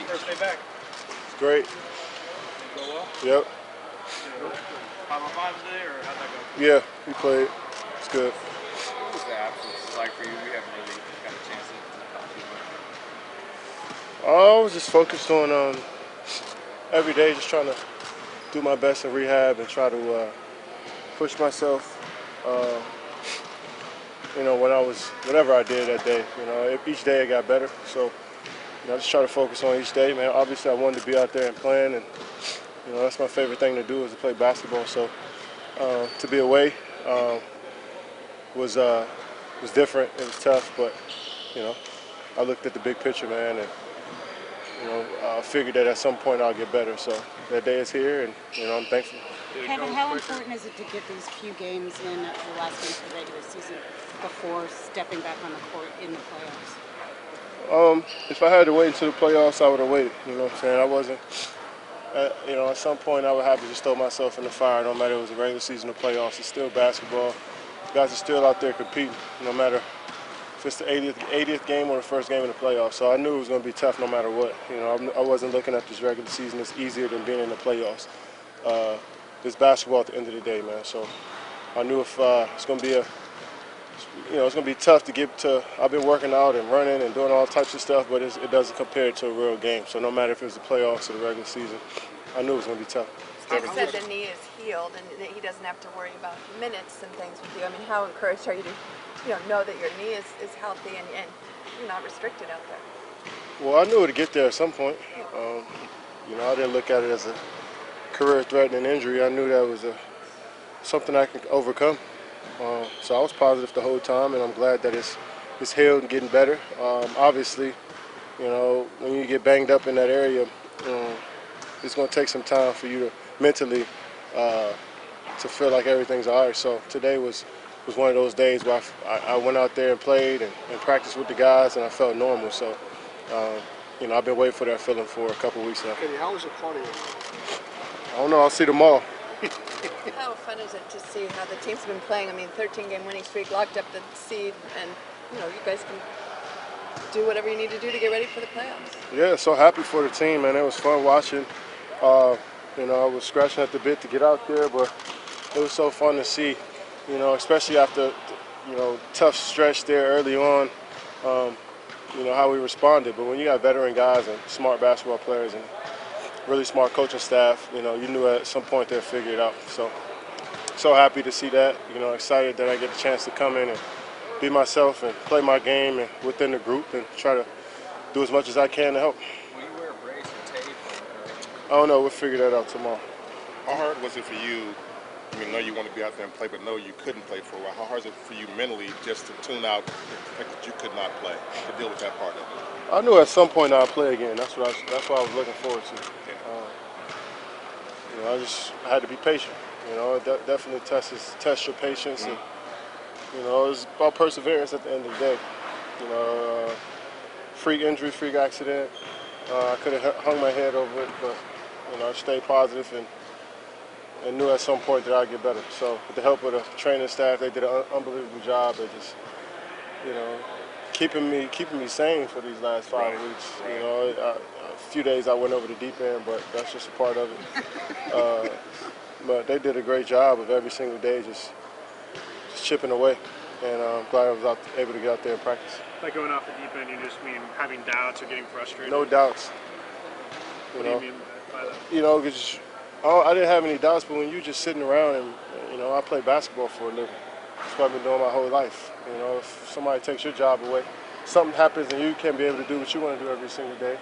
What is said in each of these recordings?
beach? First day back. It's great. Go well? Yep. 5-on-5 today, or how'd that go? Yeah, we played. It's good. What was the absence like for you? We haven't really got a chance to talk to you. I was just focused on every day, just trying to do my best in rehab and try to push myself. Whatever I did that day, each day I got better. So, I just try to focus on each day, man. Obviously, I wanted to be out there and playing, and that's my favorite thing to do is to play basketball. So, to be away was different. It was tough, but I looked at the big picture, man, and I figured that at some point I'll get better. So that day is here, and I'm thankful. Kevin, how important is it to get these few games in the last games of the regular season before stepping back on the court in the playoffs? If I had to wait until the playoffs, I would have waited. You know what I'm saying? I wasn't. At some point I would have to just throw myself in the fire. No matter if it was a regular season or playoffs, it's still basketball. Guys are still out there competing, no matter if it's the 80th game or the first game in the playoffs. So I knew it was going to be tough no matter what. I wasn't looking at this regular season as easier than being in the playoffs. It's basketball at the end of the day, man. So I knew if it's going to be it's going to be tough to get to. I've been working out and running and doing all types of stuff, but it doesn't compare to a real game. So no matter if it was the playoffs or the regular season, I knew it was going to be tough. Steve said the knee is healed and that he doesn't have to worry about minutes and things with you. I mean, how encouraged are you to know that your knee is healthy and you're not restricted out there? Well, I knew it would get there at some point. I didn't look at it as a career-threatening injury. I knew that was something I could overcome. So I was positive the whole time, and I'm glad that it's healed and getting better. Obviously, when you get banged up in that area, it's going to take some time for you to mentally to feel like everything's all right. So today was one of those days where I went out there and played and practiced with the guys, and I felt normal. So, I've been waiting for that feeling for a couple weeks now. Kenny, how was your cardio? I don't know. I'll see tomorrow. How fun is it to see how the team's been playing? I mean, 13-game winning streak, locked up the seed, and you guys can do whatever you need to do to get ready for the playoffs. Yeah, so happy for the team, man. It was fun watching. I was scratching at the bit to get out there, but it was so fun to see, especially after, tough stretch there early on, how we responded. But when you got veteran guys and smart basketball players and really smart coaching staff, you knew at some point they'd figure it out. So happy to see that, excited that I get a chance to come in and be myself and play my game and within the group and try to do as much as I can to help. Will you wear a brace or tape? I don't know. We'll figure that out tomorrow. How hard was it for you? I know you want to be out there and play, but no, you couldn't play for a while. How hard is it for you mentally just to tune out the fact that you could not play, to deal with that part of it? I knew at some point I'd play again. That's what I was looking forward to. I had to be patient. It definitely tests your patience, and it's about perseverance at the end of the day. Freak injury, freak accident. I could have hung my head over it, but I stayed positive and knew at some point that I'd get better. So with the help of the training staff, they did an unbelievable job at just keeping me sane for these last 5 weeks. A few days I went over the deep end, but that's just a part of it. But they did a great job of every single day just chipping away, and I'm glad I was able to get out there and practice. Like going off the deep end, you just mean having doubts or getting frustrated? No doubts. What do you mean by that? Because I didn't have any doubts, but when you're just sitting around and, I play basketball for a living. That's what I've been doing my whole life. If somebody takes your job away, something happens and you can't be able to do what you want to do every single day.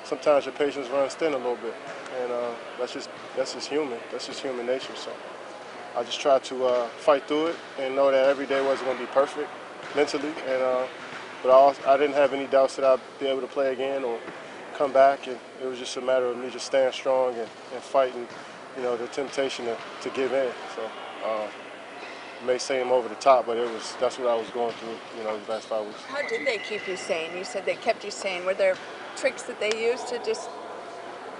Sometimes your patience runs thin a little bit, and that's just human. That's just human nature. So I just try to fight through it and know that every day wasn't going to be perfect mentally, but I didn't have any doubts that I'd be able to play again or come back, and it was just a matter of me just staying strong and fighting, the temptation to give in. So it may seem over the top, but that's what I was going through, these last 5 weeks. How did they keep you sane? You said they kept you sane. Were there tricks that they used to just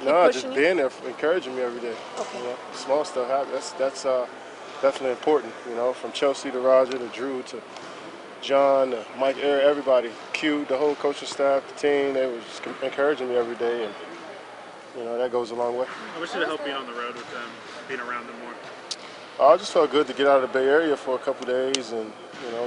keep pushing just you? being there, encouraging me every day. Okay. Small stuff. That's definitely important. From Chelsea to Roger to Drew to John, Mike, Eric, everybody, Q, the whole coaching staff, the team, they were just encouraging me every day, and that goes a long way. How much did it help being on the road with them, being around them more? I just felt good to get out of the Bay Area for a couple days and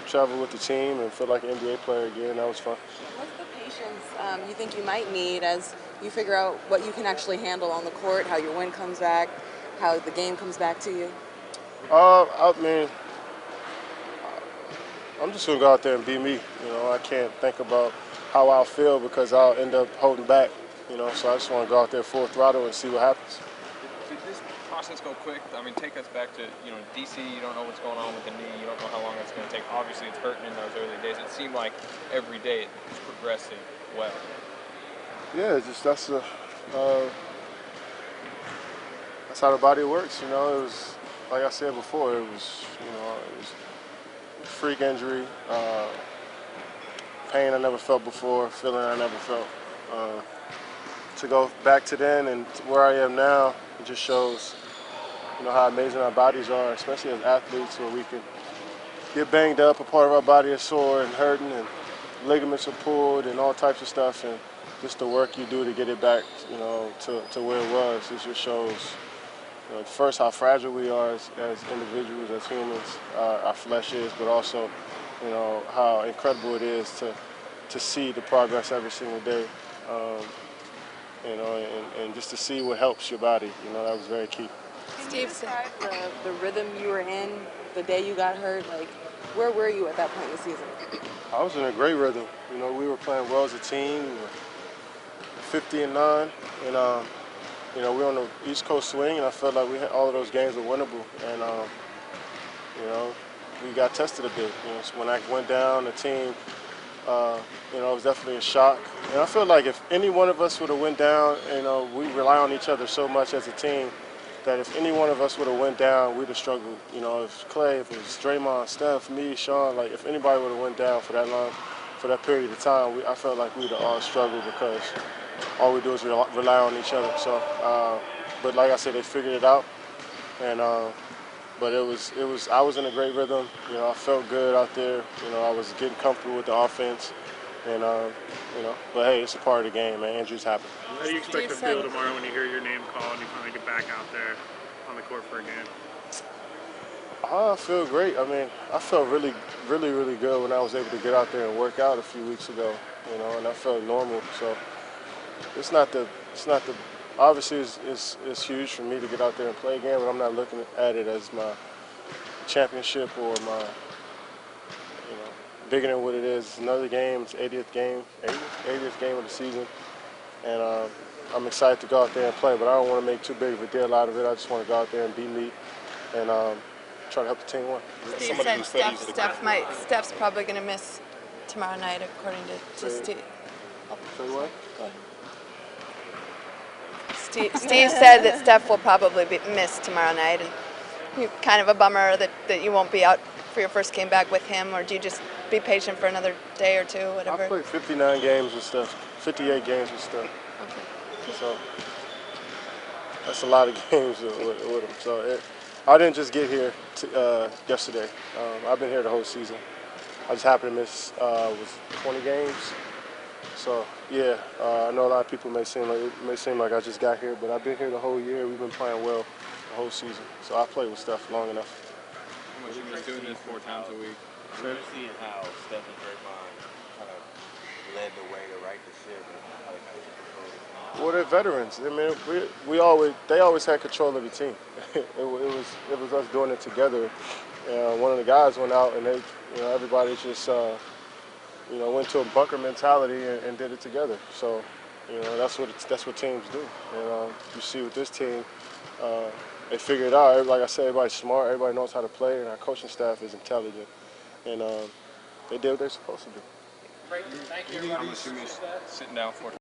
travel with the team and feel like an NBA player again. That was fun. What's the patience you think you might need as you figure out what you can actually handle on the court, how your win comes back, how the game comes back to you? I mean, I'm just gonna go out there and be me. I can't think about how I'll feel because I'll end up holding back. So I just want to go out there full throttle and see what happens. Did this process go quick? I mean, take us back to DC. You don't know what's going on with the knee. You don't know how long it's going to take. Obviously, it's hurting in those early days. It seemed like every day it's progressing well. Yeah, that's how the body works. It was like I said before. It was a freak injury, pain I never felt before, feeling I never felt. To go back to then and to where I am now, it just shows, how amazing our bodies are, especially as athletes, where we can get banged up, a part of our body is sore and hurting, and ligaments are pulled and all types of stuff, and just the work you do to get it back, to where it was, it just shows, first how fragile we are as individuals, as humans, our flesh is, but also, how incredible it is to see the progress every single day. And just to see what helps your body, that was very key. Steve, describe the rhythm you were in the day you got hurt. Like, where were you at that point in the season? I was in a great rhythm. We were playing well as a team. We were 50-9, and we were on the East Coast swing, and I felt like we had all of those games were winnable. And we got tested a bit. So when I went down, the team. It was definitely a shock. And I feel like if any one of us would have went down, we rely on each other so much as a team that if any one of us would have went down, we'd have struggled. If Clay, if it was Draymond, Steph, me, Sean, like if anybody would have went down for that long, for that period of time, I felt like we'd have all struggled because all we do is rely on each other. So, but like I said, they figured it out, and but I was in a great rhythm. I felt good out there. I was getting comfortable with the offense, and but hey, it's a part of the game, man. Injuries happen. How do you expect to feel tomorrow when you hear your name called and you finally get back out there on the court for a game? I feel great. I mean, I felt really, really, really good when I was able to get out there and work out a few weeks ago. And I felt normal. So it's not the. Obviously, it's huge for me to get out there and play again, but I'm not looking at it as my championship or my, bigger than what it is. It's another game. It's 80th game of the season, and I'm excited to go out there and play. But I don't want to make too big of a deal out of it. I just want to go out there and be me, and try to help the team win. Steve said Steph's probably going to miss tomorrow night, according to Steve. Say what? Go ahead. Steve said that Steph will probably be missed tomorrow night, and kind of a bummer that you won't be out for your first game back with him, or do you just be patient for another day or two, whatever? I played 59 games with Steph, 58 games with Steph. Okay. So that's a lot of games with him. So I didn't just get here yesterday. I've been here the whole season. I just happened to miss 20 games. So yeah, I know a lot of people may seem like I just got here, but I've been here the whole year. We've been playing well the whole season. So I played with Steph long enough. How much you miss doing this 4 times a week? We're seeing how Steph and Draymond kind of led the way to right the ship and how they kind of took control. Well, they're veterans. I mean, they always had control of the team. it was us doing it together. One of the guys went out, and everybody just went to a bunker mentality and did it together. So, that's what teams do. And you see with this team, they figured it out. Like I said, everybody's smart. Everybody knows how to play, and our coaching staff is intelligent. And they did what they're supposed to do. How much you miss sitting down for